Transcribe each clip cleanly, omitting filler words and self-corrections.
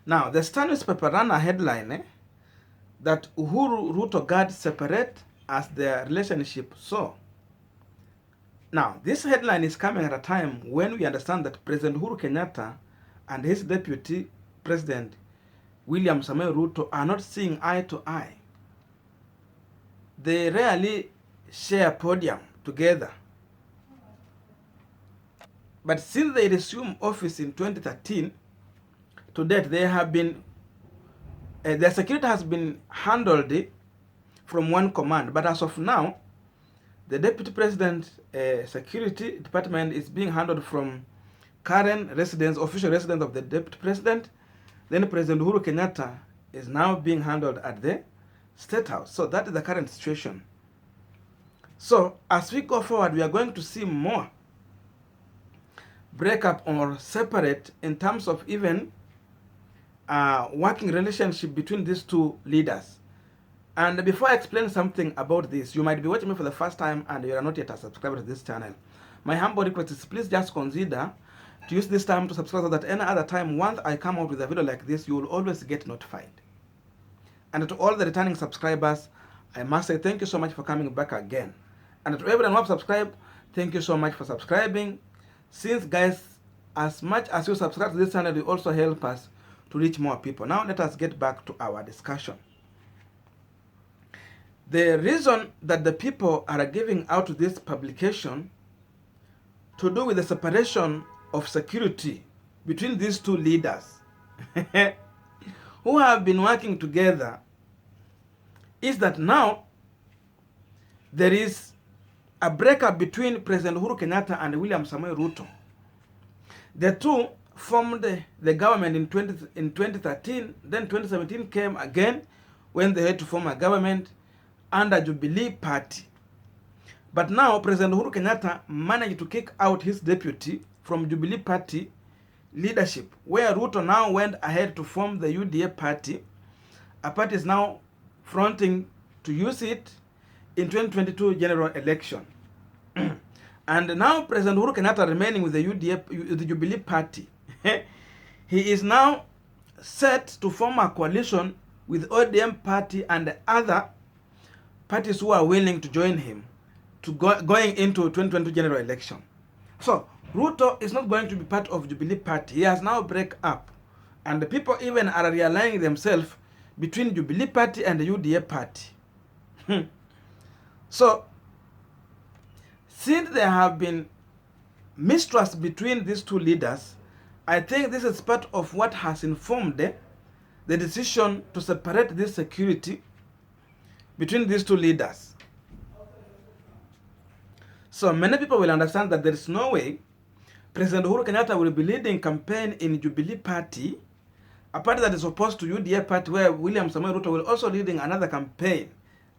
Now, the Star newspaper ran a headline that Uhuru Ruto guard separate as their relationship so. Now, this headline is coming at a time when we understand that President Uhuru Kenyatta and his deputy president, William Samoei Ruto, are not seeing eye to eye. They rarely share podium together. But since they resumed office in 2013, to date, they have been, their security has been handled from one command. But as of now, the deputy president security department is being handled from current residence, official residence of the deputy president. Then President Uhuru Kenyatta is now being handled at the State House. So that is the current situation. So as we go forward, we are going to see more breakup or separate in terms of even working relationship between these two leaders. And before I explain something about this, you might be watching me for the first time and you are not yet a subscriber to this channel. My humble request is please just consider to use this time to subscribe so that any other time once I come out with a video like this, you will always get notified. And to all the returning subscribers, I must say thank you so much for coming back again. And to everyone who have subscribed, thank you so much for subscribing. Since guys, as much as you subscribe to this channel, you also help us to reach more people. Now let us get back to our discussion. The reason that the people are giving out this publication to do with the separation of security between these two leaders who have been working together is that now there is a breakup between President Uhuru Kenyatta and William Samoei Ruto. The two formed the government in 2013, then 2017 came again when they had to form a government under Jubilee Party. But now President Uhuru Kenyatta managed to kick out his deputy from Jubilee Party leadership, where Ruto now went ahead to form the UDA Party. A party is now fronting to use it in 2022 general election. And now President Uhuru Kenyatta remaining with the Jubilee Party. He is now set to form a coalition with ODM Party and other parties who are willing to join him to going into 2022 general election. So Ruto is not going to be part of Jubilee Party. He has now break up. And the people even are realigning themselves between Jubilee Party and the UDA Party. So, since there have been mistrust between these two leaders, I think this is part of what has informed the decision to separate this security between these two leaders. So many people will understand that there is no way President Uhuru Kenyatta will be leading campaign in Jubilee Party, a party that is opposed to UDA Party, where William Samoei Ruto will also leading another campaign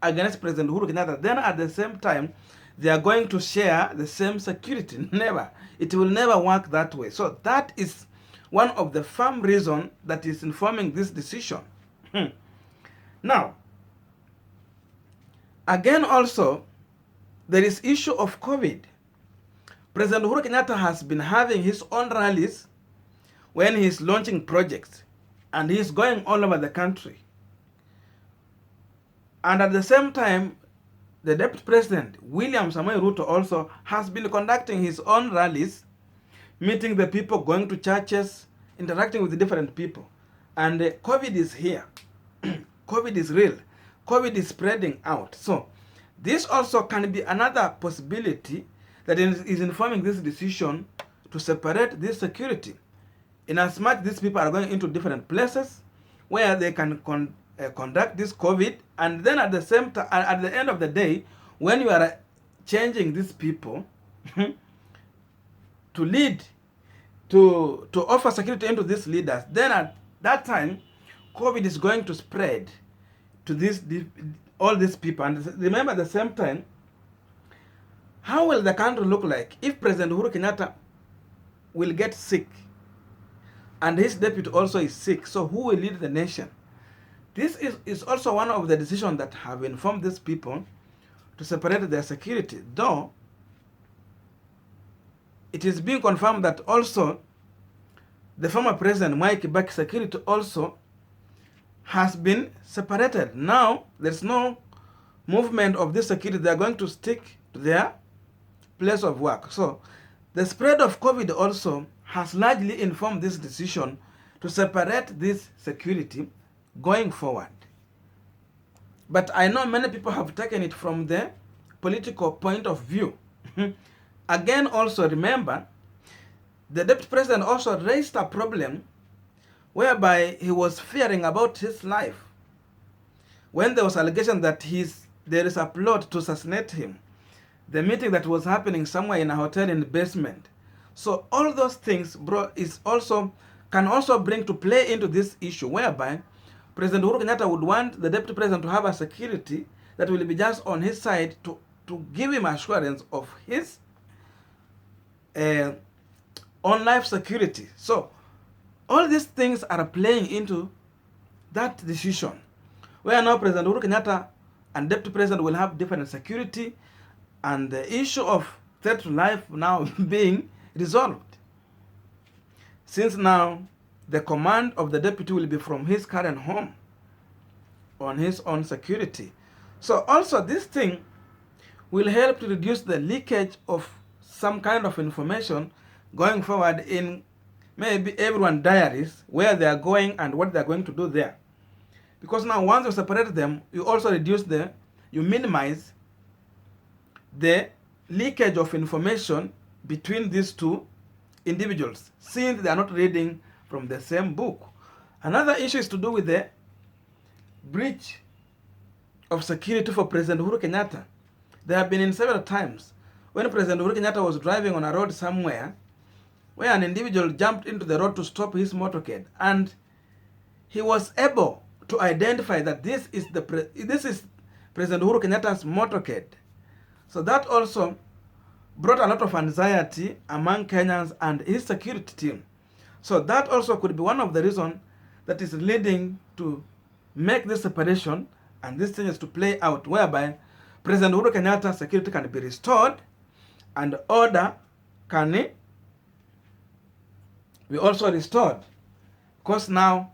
against President Uhuru Kenyatta. Then at the same time, they are going to share the same security. Never. It will never work that way. So that is one of the firm reasons that is informing this decision. Now, again also, there is issue of COVID. President Uhuru Kenyatta has been having his own rallies when he is launching projects, and he is going all over the country. And at the same time, the Deputy President, William Samoei Ruto, also has been conducting his own rallies, meeting the people, going to churches, interacting with the different people. And COVID is here. COVID is real. COVID is spreading out. So this also can be another possibility that is informing this decision to separate this security. In as much these people are going into different places where they can conduct this COVID, and then at the same time, at the end of the day, when you are changing these people to lead, to offer security into these leaders, then at that time, COVID is going to spread to all these people. And remember, at the same time, how will the country look like if President Uhuru Kenyatta will get sick and his deputy also is sick? So who will lead the nation? This is also one of the decisions that have informed these people to separate their security, though it is being confirmed that also the former president Mwai Kibaki security also has been separated. Now there's no movement of this security. They are going to stick to their place of work. So the spread of COVID also has largely informed this decision to separate this security going forward. But I know many people have taken it from the political point of view. Again, also remember, the deputy president also raised a problem whereby he was fearing about his life when there was allegation that there is a plot to assassinate him. The meeting that was happening somewhere in a hotel in the basement. So all those things, bro, can also bring to play into this issue whereby President Uhuru Kenyatta would want the deputy president to have a security that will be just on his side to give him assurance of his on life security. So all these things are playing into that decision, where now President Uhuru Kenyatta and deputy president will have different security, and the issue of threat to life now being resolved, since now the command of the deputy will be from his current home on his own security. So also this thing will help to reduce the leakage of some kind of information going forward in maybe everyone's diaries, where they are going and what they are going to do there. Because now once you separate them, you also you minimize the leakage of information between these two individuals, since they are not reading from the same book. Another issue is to do with the breach of security for President Uhuru Kenyatta. There have been in several times when President Uhuru Kenyatta was driving on a road somewhere where an individual jumped into the road to stop his motorcade, and he was able to identify that this is President Uhuru Kenyatta's motorcade. So that also brought a lot of anxiety among Kenyans and his security team. So that also could be one of the reasons that is leading to make this separation and this thing is to play out, whereby President Uhuru Kenyatta's security can be restored and order can be also restored. Because now,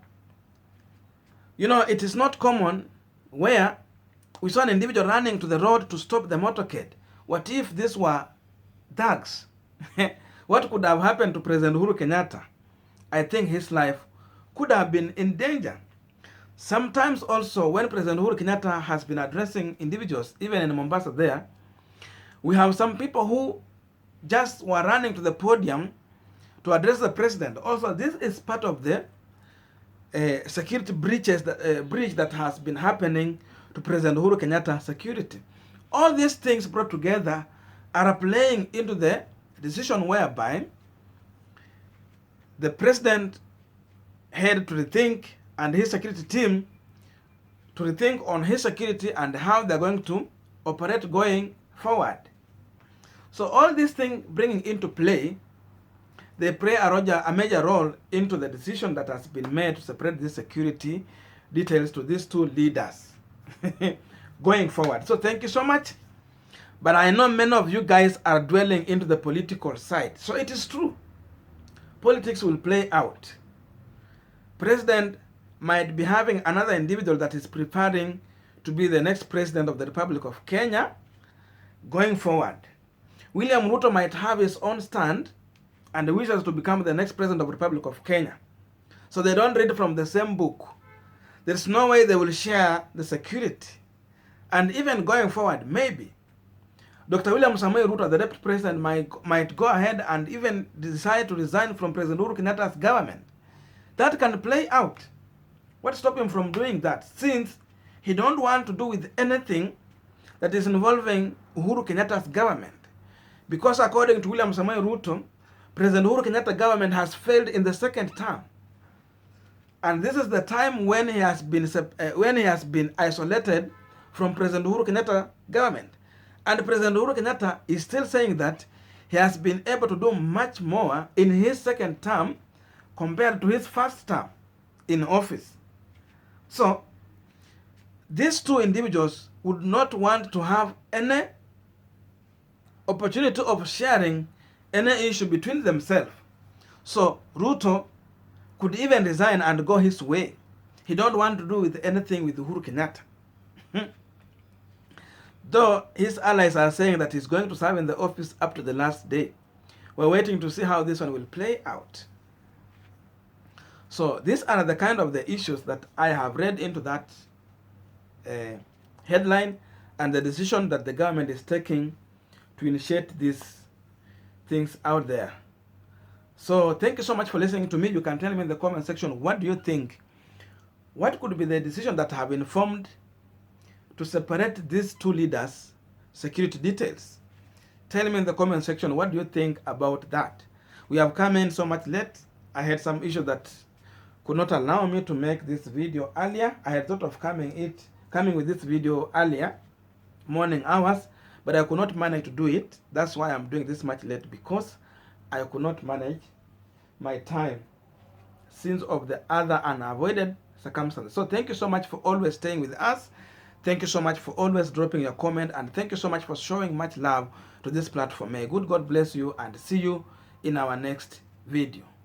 it is not common where we saw an individual running to the road to stop the motorcade. What if these were thugs? What could have happened to President Uhuru Kenyatta? I think his life could have been in danger. Sometimes also when President Uhuru Kenyatta has been addressing individuals, even in Mombasa there, we have some people who just were running to the podium to address the president. Also, this is part of the security breach that has been happening to President Uhuru Kenyatta's security. All these things brought together are playing into the decision whereby the president had to rethink, and his security team to rethink on his security and how they're going to operate going forward. So all these things bringing into play, they play a major role into the decision that has been made to separate the security details to these two leaders going forward. So thank you so much. But I know many of you guys are dwelling into the political side. So it is true. Politics will play out. President might be having another individual that is preparing to be the next president of the Republic of Kenya going forward. William Ruto might have his own stand and wishes to become the next president of the Republic of Kenya. So they don't read from the same book. There's no way they will share the security. And even going forward, maybe Dr. William Samoei Ruto, the deputy president, might go ahead and even decide to resign from President Uhuru Kenyatta's government. That can play out. What stops him from doing that? Since he don't want to do with anything that is involving Uhuru Kenyatta's government. Because according to William Samoei Ruto, President Uhuru Kenyatta's government has failed in the second term. And this is the time when he has been isolated from President Uhuru Kenyatta's government. And President Uhuru Kenyatta is still saying that he has been able to do much more in his second term compared to his first term in office. So, these two individuals would not want to have any opportunity of sharing any issue between themselves. So, Ruto could even resign and go his way. He don't want to do with anything with Uhuru Kenyatta. Though his allies are saying that he's going to serve in the office up to the last day. We're waiting to see how this one will play out. So these are the kind of the issues that I have read into that headline, and the decision that the government is taking to initiate these things out there. So thank you so much for listening to me. You can tell me in the comment section, what do you think? What could be the decision that have been formed to separate these two leaders' security details? Tell me in the comment section, what do you think about that? We have come in so much late. I had some issues that could not allow me to make this video earlier. I had thought of coming with this video earlier, morning hours, but I could not manage to do it. That's why I'm doing this much late, because I could not manage my time since of the other unavoided circumstances. So thank you so much for always staying with us. Thank you so much for always dropping your comment, and thank you so much for showing much love to this platform. May good God bless you, and see you in our next video.